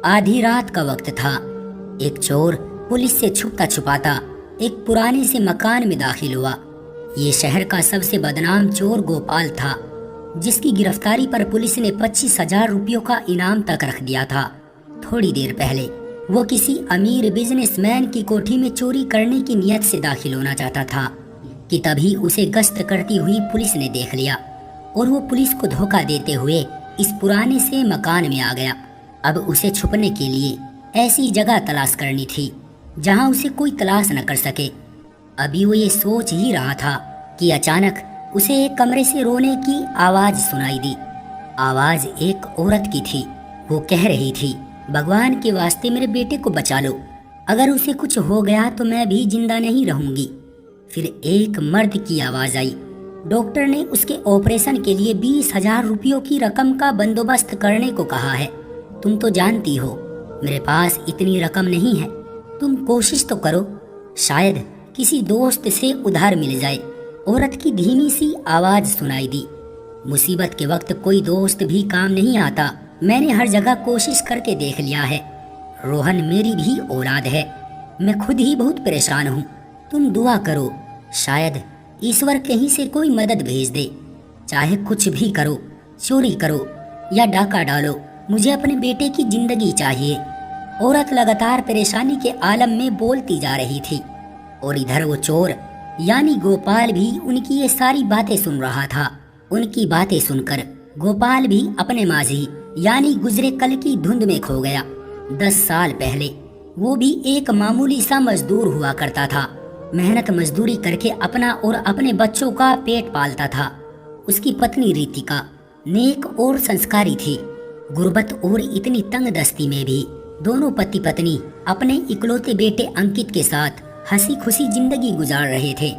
आधी रात का वक्त था। एक चोर पुलिस से छुपता छुपाता एक पुराने से मकान में दाखिल हुआ। ये शहर का सबसे बदनाम चोर गोपाल था, जिसकी गिरफ्तारी पर पुलिस ने 25,000 रुपयों का इनाम तक रख दिया था। थोड़ी देर पहले वो किसी अमीर बिजनेसमैन की कोठी में चोरी करने की नियत से दाखिल होना चाहता था कि तभी उसे गश्त करती हुई पुलिस ने देख लिया और वो पुलिस को धोखा देते हुए इस पुराने से मकान में आ गया। अब उसे छुपने के लिए ऐसी जगह तलाश करनी थी जहां उसे कोई तलाश न कर सके। अभी वो ये सोच ही रहा था कि अचानक उसे एक कमरे से रोने की आवाज सुनाई दी। आवाज एक औरत की थी। वो कह रही थी, भगवान के वास्ते मेरे बेटे को बचा लो, अगर उसे कुछ हो गया तो मैं भी जिंदा नहीं रहूंगी। फिर एक मर्द की आवाज आई, डॉक्टर ने उसके ऑपरेशन के लिए 20,000 रुपयों की रकम का बंदोबस्त करने को कहा है। तुम तो जानती हो मेरे पास इतनी रकम नहीं है, तुम कोशिश तो करो, शायद किसी दोस्त से उधार मिल जाए। औरत की धीमी सी आवाज सुनाई दी, मुसीबत के वक्त कोई दोस्त भी काम नहीं आता, मैंने हर जगह कोशिश करके देख लिया है। रोहन मेरी भी औलाद है, मैं खुद ही बहुत परेशान हूँ, तुम दुआ करो, शायद ईश्वर कहीं से कोई मदद भेज दे। चाहे कुछ भी करो, चोरी करो या डाका डालो, मुझे अपने बेटे की जिंदगी चाहिए। औरत लगातार परेशानी के आलम में बोलती जा रही थी और इधर वो चोर यानी गोपाल भी उनकी ये सारी बातें सुन रहा था। उनकी बातें सुनकर गोपाल भी अपने माजी यानी गुजरे कल की धुंध में खो गया। 10 साल पहले वो भी एक मामूली सा मजदूर हुआ करता था। मेहनत मजदूरी करके अपना और अपने बच्चों का पेट पालता था। उसकी पत्नी रितिका नेक और संस्कारी थी। गुर्बत और इतनी तंग दस्ती में भी दोनों पति पत्नी अपने इकलौते बेटे अंकित के साथ हंसी खुशी जिंदगी गुजार रहे थे।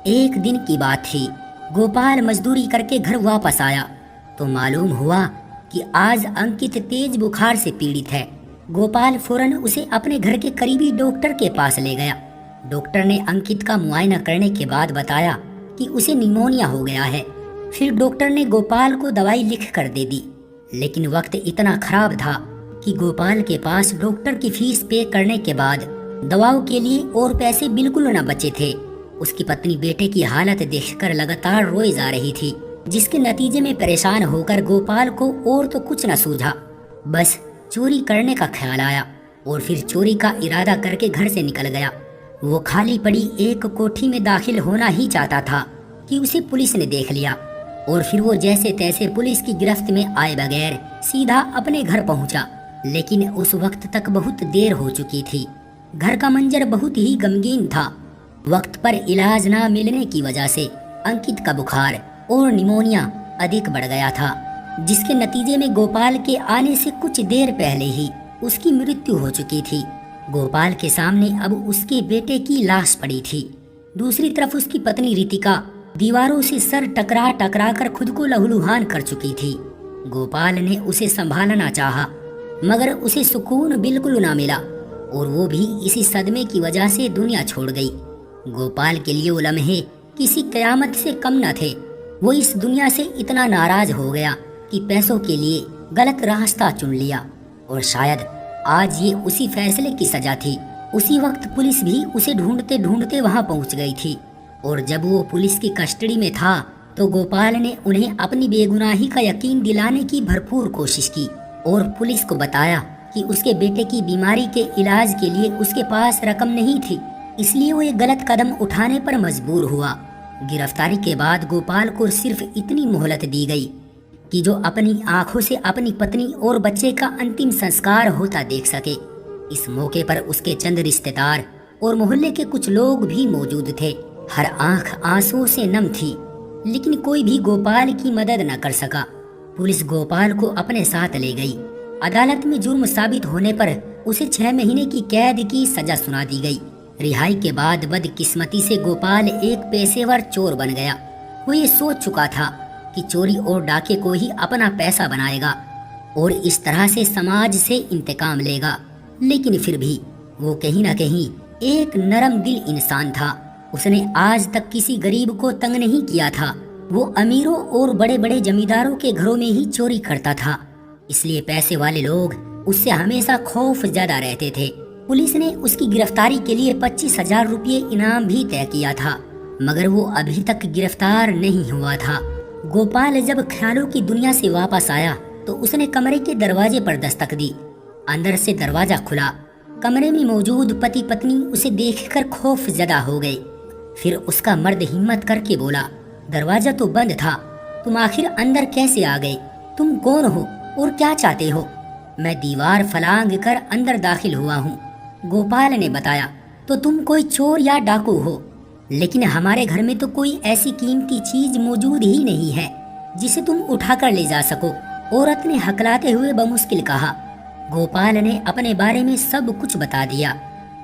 एक दिन की बात थी, गोपाल मजदूरी करके घर वापस आया तो मालूम हुआ कि आज अंकित तेज बुखार से पीड़ित है। गोपाल फौरन उसे अपने घर के करीबी डॉक्टर के पास ले गया। डॉक्टर ने अंकित का मुआयना करने के बाद बताया कि उसे निमोनिया हो गया है। फिर डॉक्टर ने गोपाल को दवाई लिख कर दे दी, लेकिन वक्त इतना खराब था कि गोपाल के पास डॉक्टर की फीस पे करने के बाद दवाओं के लिए और पैसे बिल्कुल न बचे थे। उसकी पत्नी बेटे की हालत देखकर लगातार रोए जा रही थी, जिसके नतीजे में परेशान होकर गोपाल को और तो कुछ न सूझा, बस चोरी करने का ख्याल आया और फिर चोरी का इरादा करके घर से निकल गया। वो खाली पड़ी एक कोठी में दाखिल होना ही चाहता था कि उसे पुलिस ने देख लिया और फिर वो जैसे तैसे पुलिस की गिरफ्त में आए बगैर सीधा अपने घर पहुंचा। लेकिन उस वक्त तक बहुत देर हो चुकी थी। घर का मंजर बहुत ही गमगीन था। वक्त पर इलाज ना मिलने की वजह से अंकित का बुखार और निमोनिया अधिक बढ़ गया था, जिसके नतीजे में गोपाल के आने से कुछ देर पहले ही उसकी मृत्यु हो चुकी थी। गोपाल के सामने अब उसके बेटे की लाश पड़ी थी। दूसरी तरफ उसकी पत्नी रितिका दीवारों से सर टकरा टकरा कर खुद को लहूलुहान कर चुकी थी। गोपाल ने उसे संभालना चाहा, मगर उसे सुकून बिल्कुल ना मिला और वो भी इसी सदमे की वजह से दुनिया छोड़ गई। गोपाल के लिए वो लम्हे किसी कयामत से कम न थे। वो इस दुनिया से इतना नाराज हो गया कि पैसों के लिए गलत रास्ता चुन लिया और शायद आज ये उसी फैसले की सजा थी। उसी वक्त पुलिस भी उसे ढूंढते ढूंढते वहां पहुंच गई थी और जब वो पुलिस की कस्टडी में था तो गोपाल ने उन्हें अपनी बेगुनाही का यकीन दिलाने की भरपूर कोशिश की और पुलिस को बताया कि उसके बेटे की बीमारी के इलाज के लिए उसके पास रकम नहीं थी, इसलिए वो ये गलत कदम उठाने पर मजबूर हुआ। गिरफ्तारी के बाद गोपाल को सिर्फ इतनी मोहलत दी गई कि जो अपनी आंखों से अपनी पत्नी और बच्चे का अंतिम संस्कार होता देख सके। इस मौके पर उसके चंद रिश्तेदार और मोहल्ले के कुछ लोग भी मौजूद थे। हर आंख आंसुओं से नम थी, लेकिन कोई भी गोपाल की मदद न कर सका। पुलिस गोपाल को अपने साथ ले गई। अदालत में जुर्म साबित होने पर उसे 6 महीने की कैद की सजा सुना दी गई। रिहाई के बाद बदकिस्मती से गोपाल एक पेशेवर चोर बन गया। वो ये सोच चुका था कि चोरी और डाके को ही अपना पैसा बनाएगा और इस तरह से समाज से इंतकाम लेगा, लेकिन फिर भी वो कहीं ना कहीं एक नरम दिल इंसान था। उसने आज तक किसी गरीब को तंग नहीं किया था। वो अमीरों और बड़े बड़े जमींदारों के घरों में ही चोरी करता था, इसलिए पैसे वाले लोग उससे हमेशा खौफ ज्यादा रहते थे। पुलिस ने उसकी गिरफ्तारी के लिए 25,000 रुपये इनाम भी तय किया था, मगर वो अभी तक गिरफ्तार नहीं हुआ था। गोपाल जब ख्यालों की दुनिया से वापस आया तो उसने कमरे के दरवाजे पर दस्तक दी। अंदर से दरवाजा खुला। कमरे में मौजूद पति पत्नी उसे देखकर खौफ ज़दा हो गए। फिर उसका मर्द हिम्मत करके बोला, दरवाजा तो बंद था, तुम आखिर अंदर कैसे आ गए? तुम कौन हो और क्या चाहते हो? मैं दीवार फलांग कर अंदर दाखिल हुआ हूँ, गोपाल ने बताया। तो तुम कोई चोर या डाकू हो? लेकिन हमारे घर में तो कोई ऐसी कीमती चीज मौजूद ही नहीं है जिसे तुम उठाकर ले जा सको, औरत ने हकलाते हुए बमुश्किल कहा। गोपाल ने अपने बारे में सब कुछ बता दिया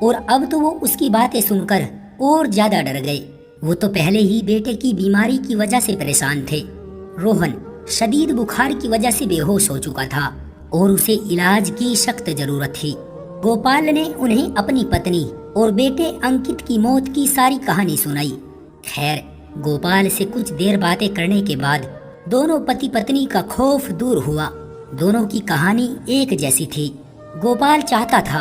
और अब तो वो उसकी बातें सुनकर और ज्यादा डर गए। वो तो पहले ही बेटे की बीमारी की वजह से परेशान थे। रोहन शदीद बुखार की वजह से बेहोश हो चुका था और उसे इलाज की सख्त जरूरत थी। गोपाल ने उन्हें अपनी पत्नी और बेटे अंकित की मौत की सारी कहानी सुनाई। खैर, गोपाल से कुछ देर बातें करने के बाद दोनों पति पत्नी का खौफ दूर हुआ। दोनों की कहानी एक जैसी थी। गोपाल चाहता था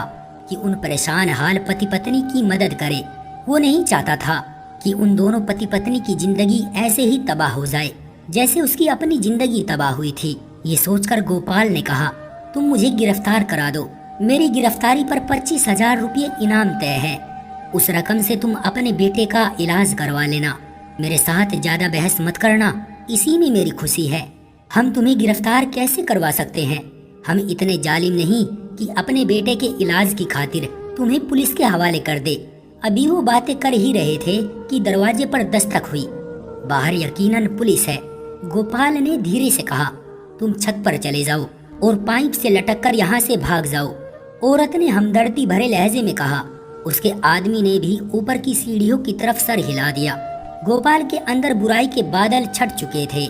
कि उन परेशान हाल पति पत्नी की मदद करे। वो नहीं चाहता था कि उन दोनों पति पत्नी की जिंदगी ऐसे ही तबाह हो जाए जैसे उसकी अपनी जिंदगी तबाह हुई थी। ये सोचकर गोपाल ने कहा, तुम मुझे गिरफ्तार करा दो। मेरी गिरफ्तारी पर 25,000 रुपये इनाम तय है। उस रकम से तुम अपने बेटे का इलाज करवा लेना। मेरे साथ ज्यादा बहस मत करना, इसी में मेरी खुशी है। हम तुम्हें गिरफ्तार कैसे करवा सकते हैं? हम इतने जालिम नहीं कि अपने बेटे के इलाज की खातिर तुम्हें पुलिस के हवाले कर दे। अभी वो बातें कर ही रहे थे कि दरवाजे पर दस्तक हुई। बाहर यकीनन पुलिस है, गोपाल ने धीरे से कहा। तुम छत पर चले जाओ और पाइप से लटककर यहाँ से भाग जाओ, औरत ने हमदर्दी भरे लहजे में कहा। उसके आदमी ने भी ऊपर की सीढ़ियों की तरफ सर हिला दिया। गोपाल के अंदर बुराई के बादल छट चुके थे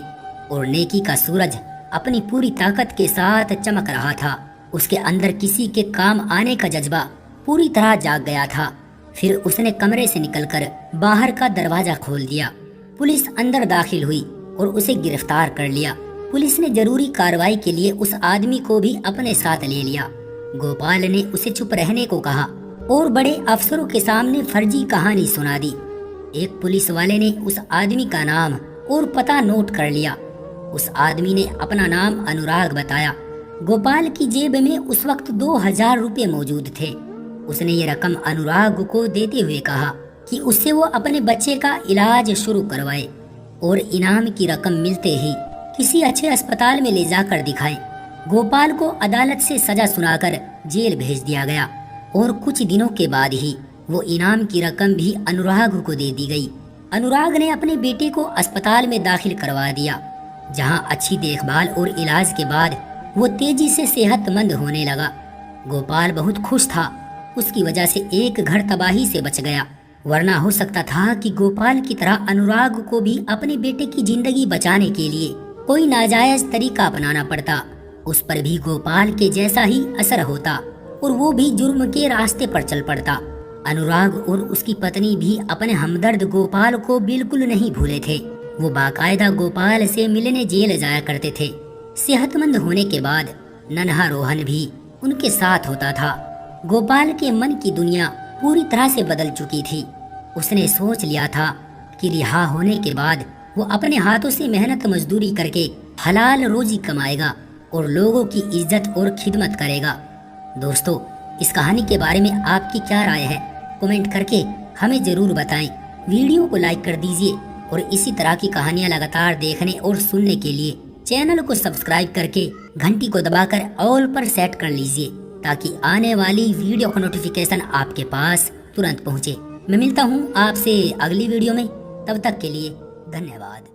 और नेकी का सूरज अपनी पूरी ताकत के साथ चमक रहा था। उसके अंदर किसी के काम आने का जज्बा पूरी तरह जाग गया था। फिर उसने कमरे से निकलकर बाहर का दरवाजा खोल दिया। पुलिस अंदर दाखिल हुई और उसे गिरफ्तार कर लिया। पुलिस ने जरूरी कार्रवाई के लिए उस आदमी को भी अपने साथ ले लिया। गोपाल ने उसे चुप रहने को कहा और बड़े अफसरों के सामने फर्जी कहानी सुना दी। एक पुलिस वाले ने उस आदमी का नाम और पता नोट कर लिया। उस आदमी ने अपना नाम अनुराग बताया। गोपाल की जेब में उस वक्त 2,000 रुपये मौजूद थे। उसने ये रकम अनुराग को देते हुए कहा कि उससे वो अपने बच्चे का इलाज शुरू करवाए और इनाम की रकम मिलते ही किसी अच्छे अस्पताल में ले जाकर दिखाए। गोपाल को अदालत से सजा सुनाकर जेल भेज दिया गया और कुछ दिनों के बाद ही वो इनाम की रकम भी अनुराग को दे दी गई। अनुराग ने अपने बेटे को अस्पताल में दाखिल करवा दिया, जहां अच्छी देखभाल और इलाज के बाद वो तेजी से सेहतमंद होने लगा। गोपाल बहुत खुश था। उसकी वजह से एक घर तबाही से बच गया, वरना हो सकता था कि गोपाल की तरह अनुराग को भी अपने बेटे की जिंदगी बचाने के लिए कोई नाजायज तरीका अपनाना पड़ता। उस पर भी गोपाल के जैसा ही असर होता और वो भी जुर्म के रास्ते पर चल पड़ता। अनुराग और उसकी पत्नी भी अपने हमदर्द गोपाल को बिल्कुल नहीं भूले थे। वो बाकायदा गोपाल से मिलने जेल जाया करते थे। सेहतमंद होने के बाद नन्हा रोहन भी उनके साथ होता था। गोपाल के मन की दुनिया पूरी तरह से बदल चुकी थी। उसने सोच लिया था कि रिहा होने के बाद वो अपने हाथों से मेहनत मजदूरी करके हलाल रोजी कमाएगा और लोगों की इज्जत और खिदमत करेगा। दोस्तों, इस कहानी के बारे में आपकी क्या राय है? कमेंट करके हमें जरूर बताएं। वीडियो को लाइक कर दीजिए और इसी तरह की कहानियां लगातार देखने और सुनने के लिए चैनल को सब्सक्राइब करके घंटी को दबाकर ऑल पर सेट कर लीजिए, ताकि आने वाली वीडियो का नोटिफिकेशन आपके पास तुरंत पहुंचे। मैं मिलता हूं आपसे अगली वीडियो में, तब तक के लिए धन्यवाद।